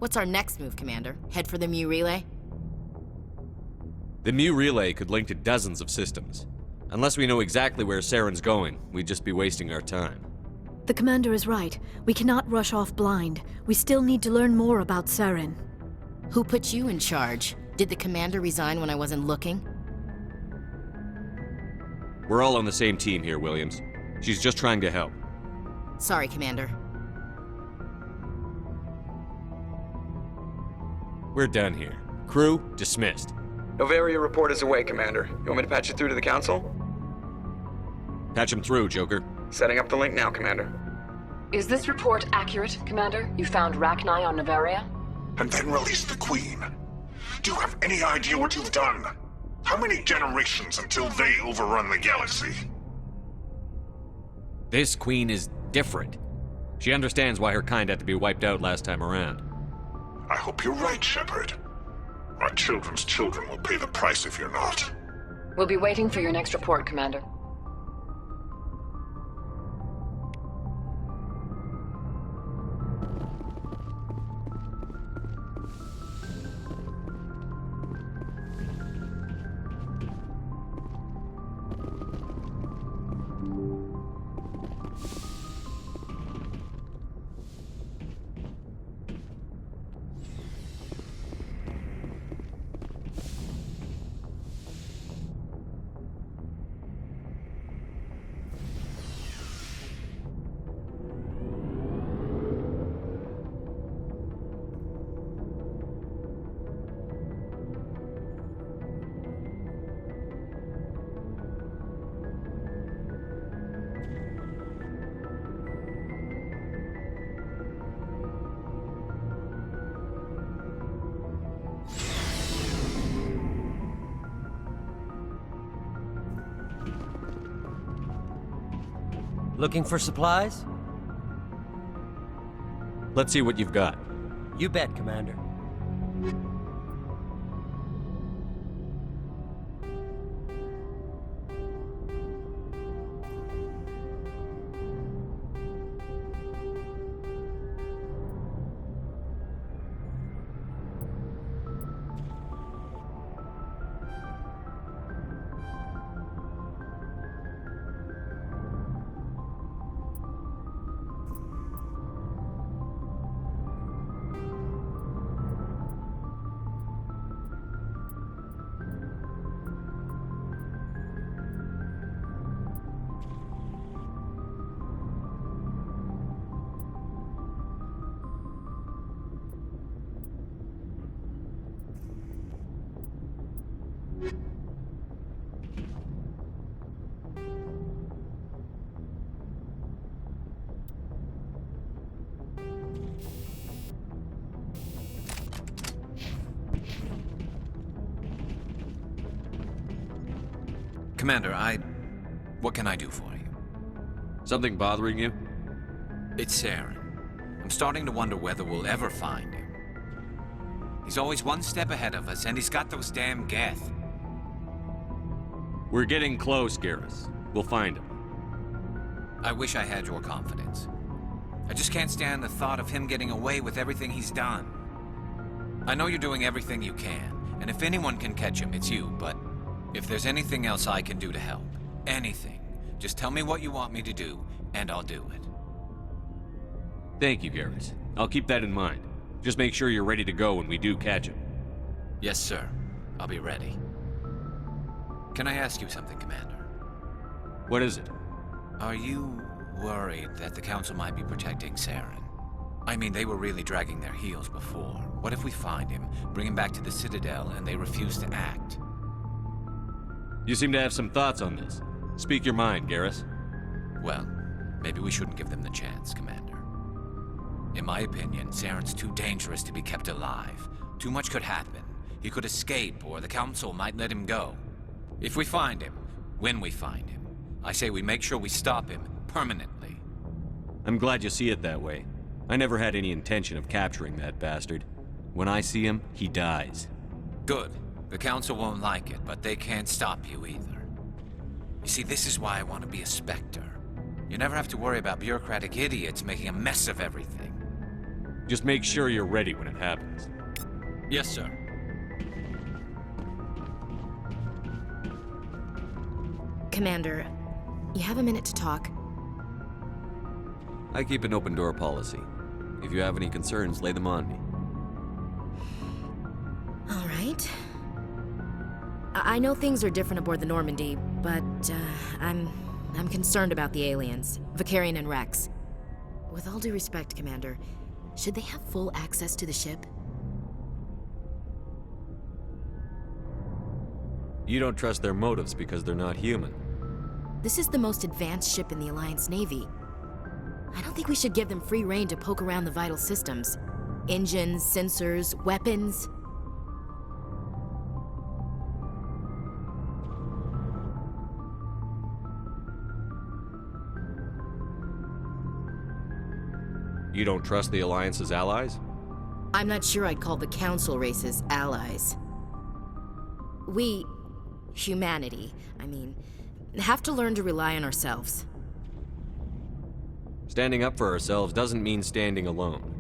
What's our next move, Commander? Head for the Mu Relay? The Mu Relay could link to dozens of systems. Unless we know exactly where Saren's going, we'd just be wasting our time. The Commander is right. We cannot rush off blind. We still need to learn more about Saren. Who put you in charge? Did the Commander resign when I wasn't looking? We're all on the same team here, Williams. She's just trying to help. Sorry, Commander. We're done here. Crew, dismissed. Novaria report is away, Commander. You want me to patch it through to the Council? Patch him through, Joker. Setting up the link now, Commander. Is this report accurate, Commander? You found Rachni on Novaria? And then released the Queen. Do you have any idea what you've done? How many generations until they overrun the galaxy? This Queen is different. She understands why her kind had to be wiped out last time around. I hope you're right, Shepard. Our children's children will pay the price if you're not. We'll be waiting for your next report, Commander. Looking for supplies? Let's see what you've got. You bet, Commander. Commander, what can I do for you? Something bothering you? It's Saren. I'm starting to wonder whether we'll ever find him. He's always one step ahead of us, and he's got those damn Geth. We're getting close, Garrus. We'll find him. I wish I had your confidence. I just can't stand the thought of him getting away with everything he's done. I know you're doing everything you can, and if anyone can catch him, it's you, but if there's anything else I can do to help, anything, just tell me what you want me to do, and I'll do it. Thank you, Garrus. I'll keep that in mind. Just make sure you're ready to go when we do catch him. Yes, sir. I'll be ready. Can I ask you something, Commander? What is it? Are you worried that the Council might be protecting Saren? I mean, they were really dragging their heels before. What if we find him, bring him back to the Citadel, and they refuse to act? You seem to have some thoughts on this. Speak your mind, Garrus. Well, maybe we shouldn't give them the chance, Commander. In my opinion, Saren's too dangerous to be kept alive. Too much could happen. He could escape, or the Council might let him go. If we find him, when we find him, I say we make sure we stop him permanently. I'm glad you see it that way. I never had any intention of capturing that bastard. When I see him, he dies. Good. The Council won't like it, but they can't stop you either. You see, this is why I want to be a Spectre. You never have to worry about bureaucratic idiots making a mess of everything. Just make sure you're ready when it happens. Yes, sir. Commander, you have a minute to talk? I keep an open door policy. If you have any concerns, lay them on me. All right. I know things are different aboard the Normandy, but I'm concerned about the aliens, Vicarian and Rex. With all due respect, Commander, should they have full access to the ship? You don't trust their motives because they're not human. This is the most advanced ship in the Alliance Navy. I don't think we should give them free rein to poke around the vital systems. Engines, sensors, weapons. You don't trust the Alliance's allies? I'm not sure I'd call the Council races allies. We, humanity, have to learn to rely on ourselves. Standing up for ourselves doesn't mean standing alone.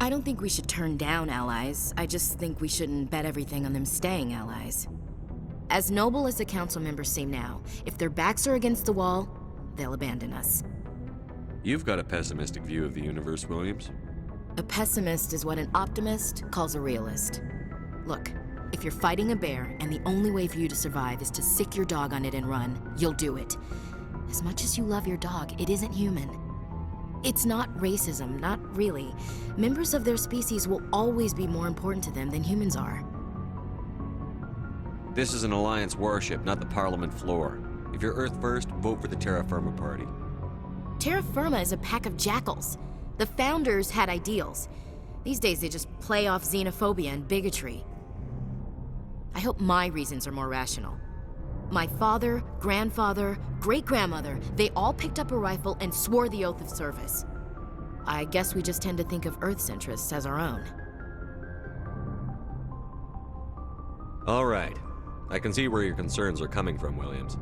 I don't think we should turn down allies. I just think we shouldn't bet everything on them staying allies. As noble as the Council members seem now, if their backs are against the wall, they'll abandon us. You've got a pessimistic view of the universe, Williams. A pessimist is what an optimist calls a realist. Look, if you're fighting a bear and the only way for you to survive is to sick your dog on it and run, you'll do it. As much as you love your dog, it isn't human. It's not racism, not really. Members of their species will always be more important to them than humans are. This is an Alliance warship, not the Parliament floor. If you're Earth first, vote for the Terra Firma Party. Terra Firma is a pack of jackals. The founders had ideals. These days they just play off xenophobia and bigotry. I hope my reasons are more rational. My father, grandfather, great-grandmother, they all picked up a rifle and swore the oath of service. I guess we just tend to think of Earth's interests as our own. All right. I can see where your concerns are coming from, Williams.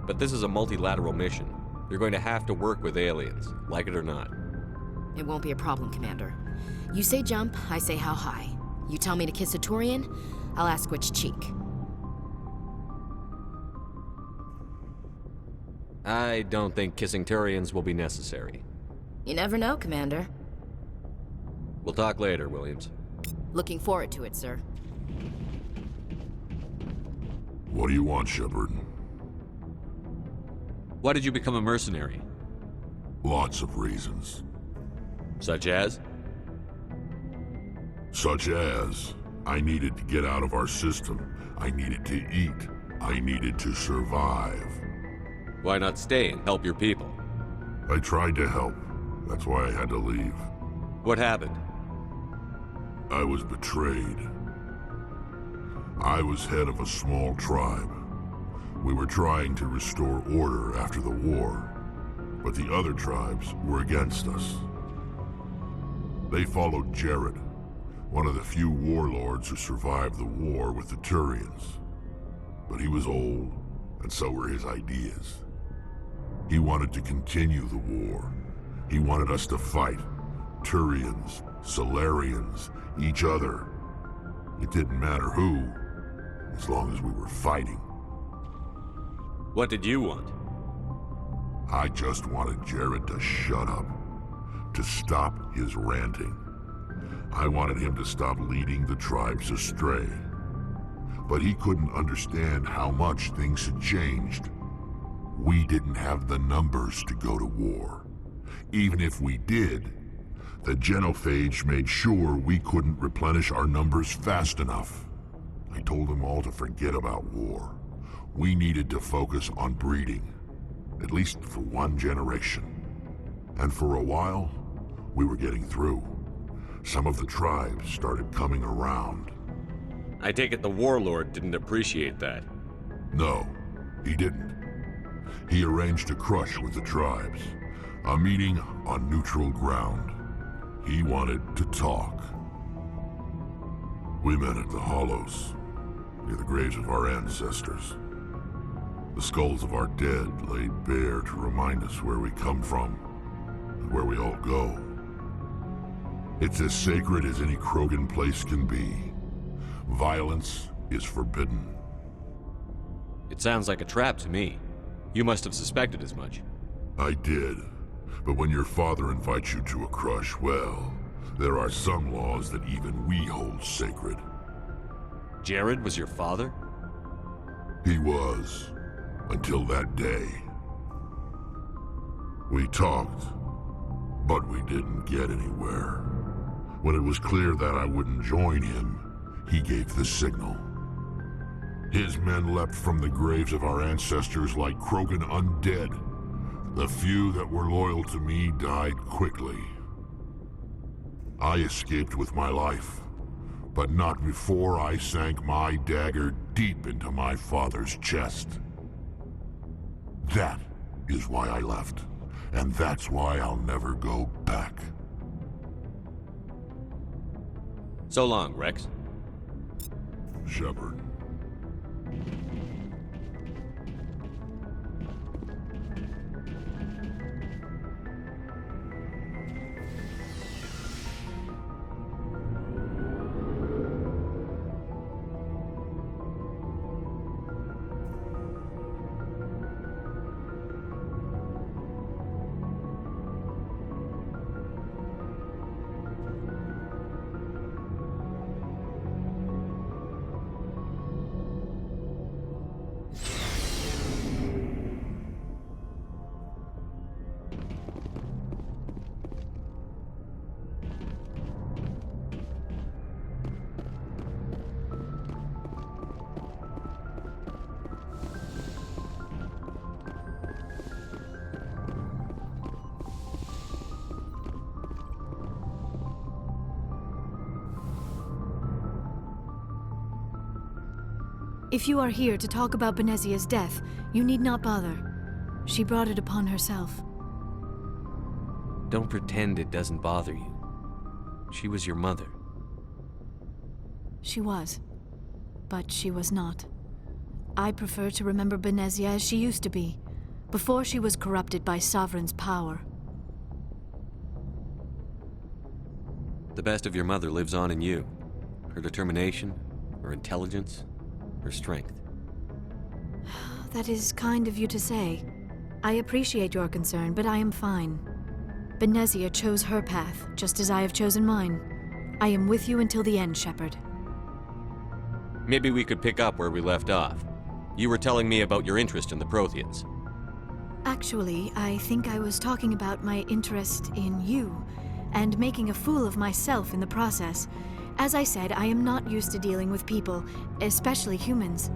But this is a multilateral mission. You're going to have to work with aliens, like it or not. It won't be a problem, Commander. You say jump, I say how high. You tell me to kiss a Turian, I'll ask which cheek. I don't think kissing Turians will be necessary. You never know, Commander. We'll talk later, Williams. Looking forward to it, sir. What do you want, Shepard? Why did you become a mercenary? Lots of reasons. Such as? Such as, I needed to get out of our system. I needed to eat. I needed to survive. Why not stay and help your people? I tried to help. That's why I had to leave. What happened? I was betrayed. I was head of a small tribe. We were trying to restore order after the war, but the other tribes were against us. They followed Jared, one of the few warlords who survived the war with the Turians. But he was old, and so were his ideas. He wanted to continue the war. He wanted us to fight. Turians, Solarians, each other. It didn't matter who, as long as we were fighting. What did you want? I just wanted Jared to shut up, to stop his ranting. I wanted him to stop leading the tribes astray. But he couldn't understand how much things had changed. We didn't have the numbers to go to war. Even if we did, the genophage made sure we couldn't replenish our numbers fast enough. I told them all to forget about war. We needed to focus on breeding, at least for one generation. And for a while, we were getting through. Some of the tribes started coming around. I take it the warlord didn't appreciate that. No, he didn't. He arranged a crush with the tribes, a meeting on neutral ground. He wanted to talk. We met at the Hollows, near the graves of our ancestors. The skulls of our dead laid bare to remind us where we come from and where we all go. It's as sacred as any Krogan place can be. Violence is forbidden. It sounds like a trap to me. You must have suspected as much. I did. But when your father invites you to a crush, well, there are some laws that even we hold sacred. Jared was your father? He was, until that day. We talked, but we didn't get anywhere. When it was clear that I wouldn't join him, he gave the signal. His men leapt from the graves of our ancestors like Krogan undead. The few that were loyal to me died quickly. I escaped with my life, but not before I sank my dagger deep into my father's chest. That is why I left, and that's why I'll never go back. So long, Rex. Shepard. If you are here to talk about Benezia's death, you need not bother. She brought it upon herself. Don't pretend it doesn't bother you. She was your mother. She was. But she was not. I prefer to remember Benezia as she used to be, before she was corrupted by Sovereign's power. The best of your mother lives on in you. Her determination, her intelligence, her strength. That is kind of you to say. I appreciate your concern, but I am fine. Benezia chose her path, just as I have chosen mine. I am with you until the end, Shepard. Maybe we could pick up where we left off. You were telling me about your interest in the Protheans. Actually, I think I was talking about my interest in you, and making a fool of myself in the process. As I said, I am not used to dealing with people, especially humans.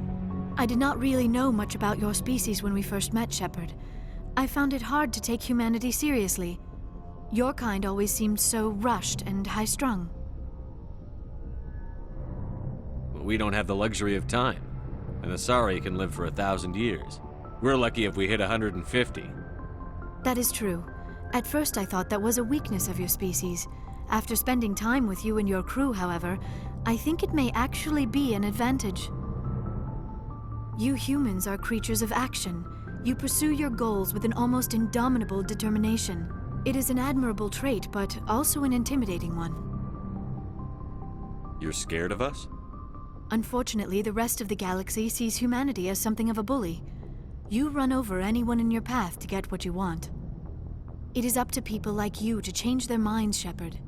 I did not really know much about your species when we first met, Shepard. I found it hard to take humanity seriously. Your kind always seemed so rushed and high-strung. Well, we don't have the luxury of time. An Asari can live for 1,000 years. We're lucky if we hit 150. That is true. At first I thought that was a weakness of your species. After spending time with you and your crew, however, I think it may actually be an advantage. You humans are creatures of action. You pursue your goals with an almost indomitable determination. It is an admirable trait, but also an intimidating one. You're scared of us? Unfortunately, the rest of the galaxy sees humanity as something of a bully. You run over anyone in your path to get what you want. It is up to people like you to change their minds, Shepard.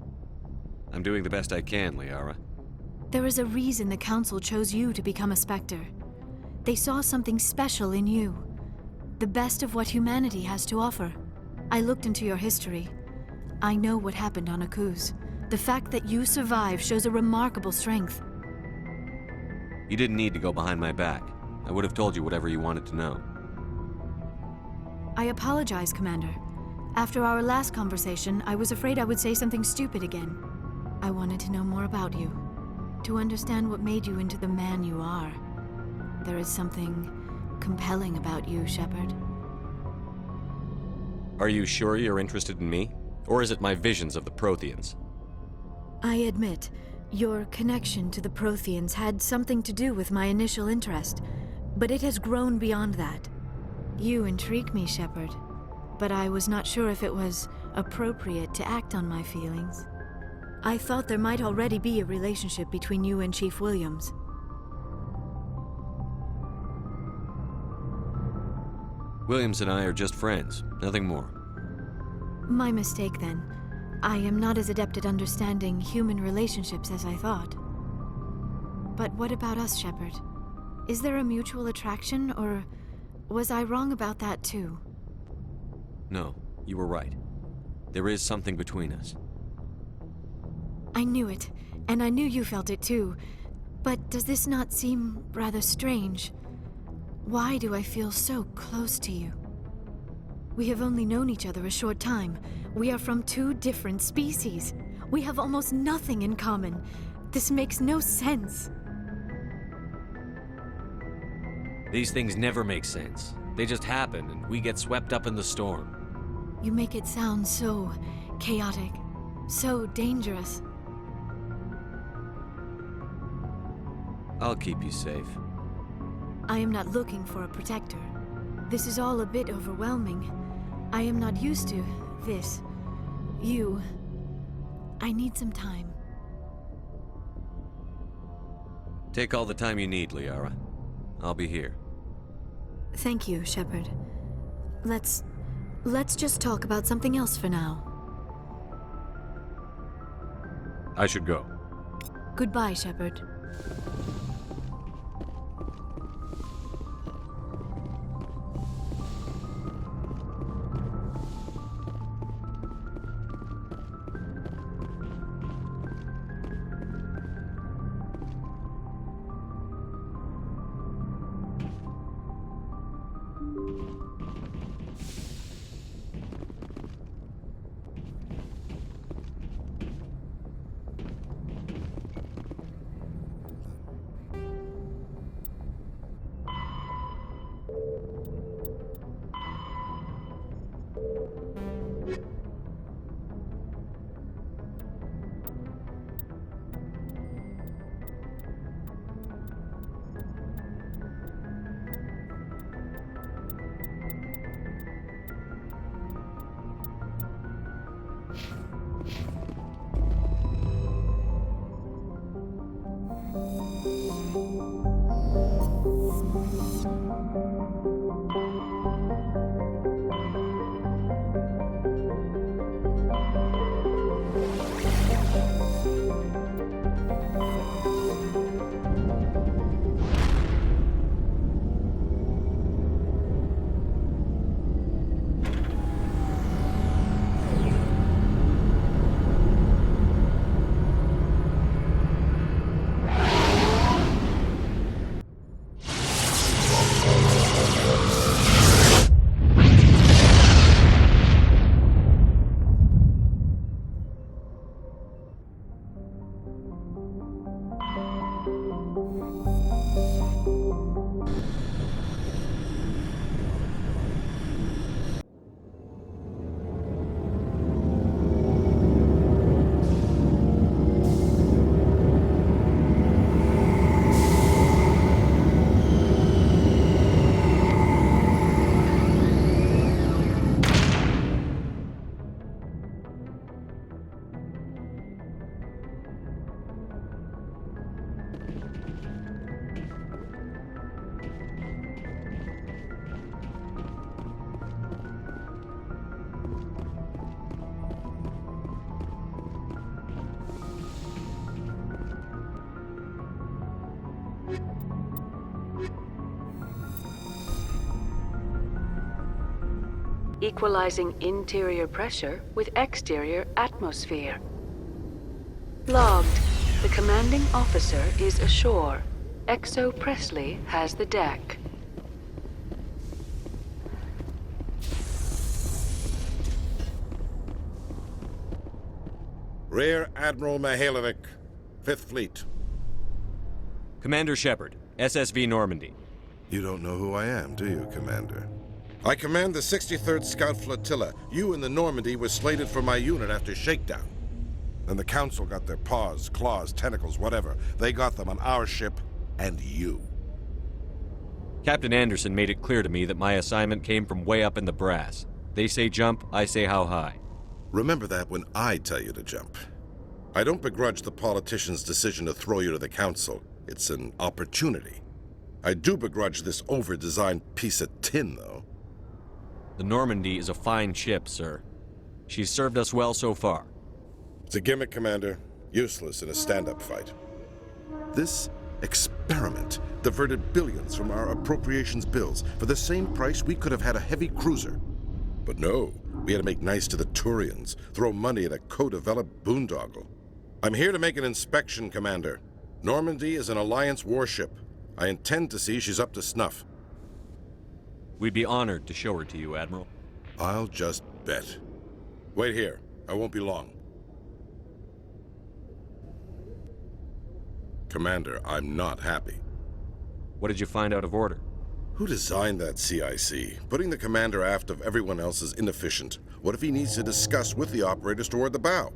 I'm doing the best I can, Liara. There is a reason the Council chose you to become a Spectre. They saw something special in you. The best of what humanity has to offer. I looked into your history. I know what happened on Akuz. The fact that you survived shows a remarkable strength. You didn't need to go behind my back. I would have told you whatever you wanted to know. I apologize, Commander. After our last conversation, I was afraid I would say something stupid again. I wanted to know more about you. To understand what made you into the man you are. There is something compelling about you, Shepard. Are you sure you're interested in me? Or is it my visions of the Protheans? I admit, your connection to the Protheans had something to do with my initial interest, but it has grown beyond that. You intrigue me, Shepard, but I was not sure if it was appropriate to act on my feelings. I thought there might already be a relationship between you and Chief Williams. Williams and I are just friends, nothing more. My mistake, then. I am not as adept at understanding human relationships as I thought. But what about us, Shepard? Is there a mutual attraction, or was I wrong about that too? No, you were right. There is something between us. I knew it, and I knew you felt it too. But does this not seem rather strange? Why do I feel so close to you? We have only known each other a short time. We are from two different species. We have almost nothing in common. This makes no sense. These things never make sense. They just happen, and we get swept up in the storm. You make it sound so chaotic, so dangerous. I'll keep you safe. I am not looking for a protector. This is all a bit overwhelming. I am not used to this. You. I need some time. Take all the time you need, Liara. I'll be here. Thank you, Shepard. Let's just talk about something else for now. I should go. Goodbye, Shepard. Equalizing interior pressure with exterior atmosphere. Logged. The commanding officer is ashore. Exo Presley has the deck. Rear Admiral Mihailovic, 5th Fleet. Commander Shepard, SSV Normandy. You don't know who I am, do you, Commander? I command the 63rd Scout Flotilla. You and the Normandy were slated for my unit after shakedown. Then the Council got their paws, claws, tentacles, whatever. They got them on our ship and you. Captain Anderson made it clear to me that my assignment came from way up in the brass. They say jump, I say how high. Remember that when I tell you to jump. I don't begrudge the politician's decision to throw you to the council. It's an opportunity. I do begrudge this over-designed piece of tin, though. The Normandy is a fine ship, sir. She's served us well so far. It's a gimmick, Commander. Useless in a stand-up fight. This experiment diverted billions from our appropriations bills. For the same price, we could have had a heavy cruiser. But no, we had to make nice to the Turians, throw money at a co-developed boondoggle. I'm here to make an inspection, Commander. Normandy is an Alliance warship. I intend to see she's up to snuff. We'd be honored to show her to you, Admiral. I'll just bet. Wait here. I won't be long. Commander, I'm not happy. What did you find out of order? Who designed that CIC? Putting the commander aft of everyone else is inefficient. What if he needs to discuss with the operators toward the bow?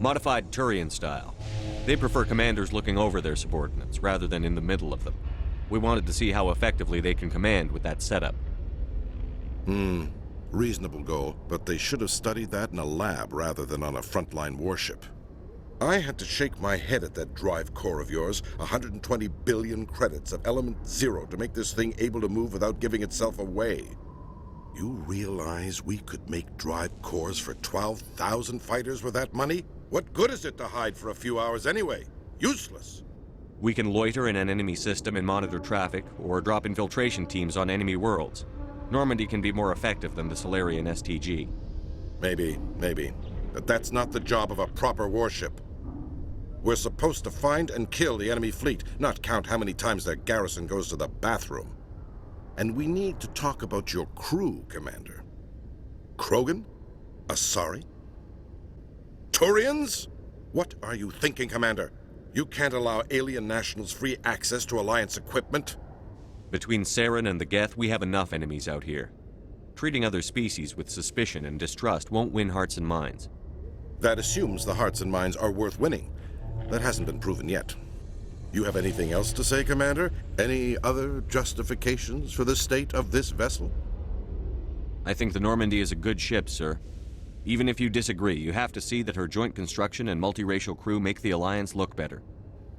Modified Turian style. They prefer commanders looking over their subordinates, rather than in the middle of them. We wanted to see how effectively they can command with that setup. Reasonable goal, but they should have studied that in a lab rather than on a frontline warship. I had to shake my head at that drive core of yours. 120 billion credits of element 0 to make this thing able to move without giving itself away. You realize we could make drive cores for 12,000 fighters with that money? What good is it to hide for a few hours anyway? Useless. We can loiter in an enemy system and monitor traffic, or drop infiltration teams on enemy worlds. Normandy can be more effective than the Solarian STG. Maybe. But that's not the job of a proper warship. We're supposed to find and kill the enemy fleet, not count how many times their garrison goes to the bathroom. And we need to talk about your crew, Commander. Krogan? Asari? Turians? What are you thinking, Commander? You can't allow alien nationals free access to Alliance equipment? Between Saren and the Geth, we have enough enemies out here. Treating other species with suspicion and distrust won't win hearts and minds. That assumes the hearts and minds are worth winning. That hasn't been proven yet. You have anything else to say, Commander? Any other justifications for the state of this vessel? I think the Normandy is a good ship, sir. Even if you disagree, you have to see that her joint construction and multiracial crew make the Alliance look better.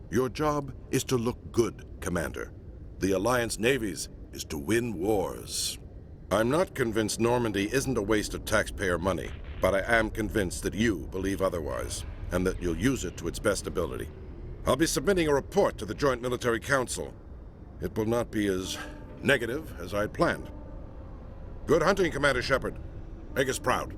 Your job is to look good, Commander. The Alliance navies is to win wars. I'm not convinced Normandy isn't a waste of taxpayer money, but I am convinced that you believe otherwise, and that you'll use it to its best ability. I'll be submitting a report to the Joint Military Council. It will not be as negative as I'd planned. Good hunting, Commander Shepard. Make us proud.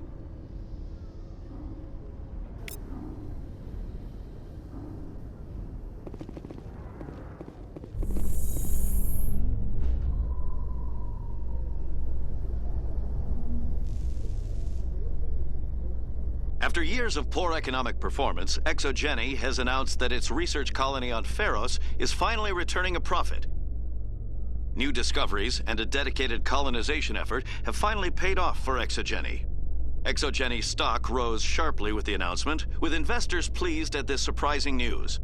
After years of poor economic performance, ExoGeni has announced that its research colony on Feros is finally returning a profit. New discoveries and a dedicated colonization effort have finally paid off for ExoGeni. ExoGeni's stock rose sharply with the announcement, with investors pleased at this surprising news.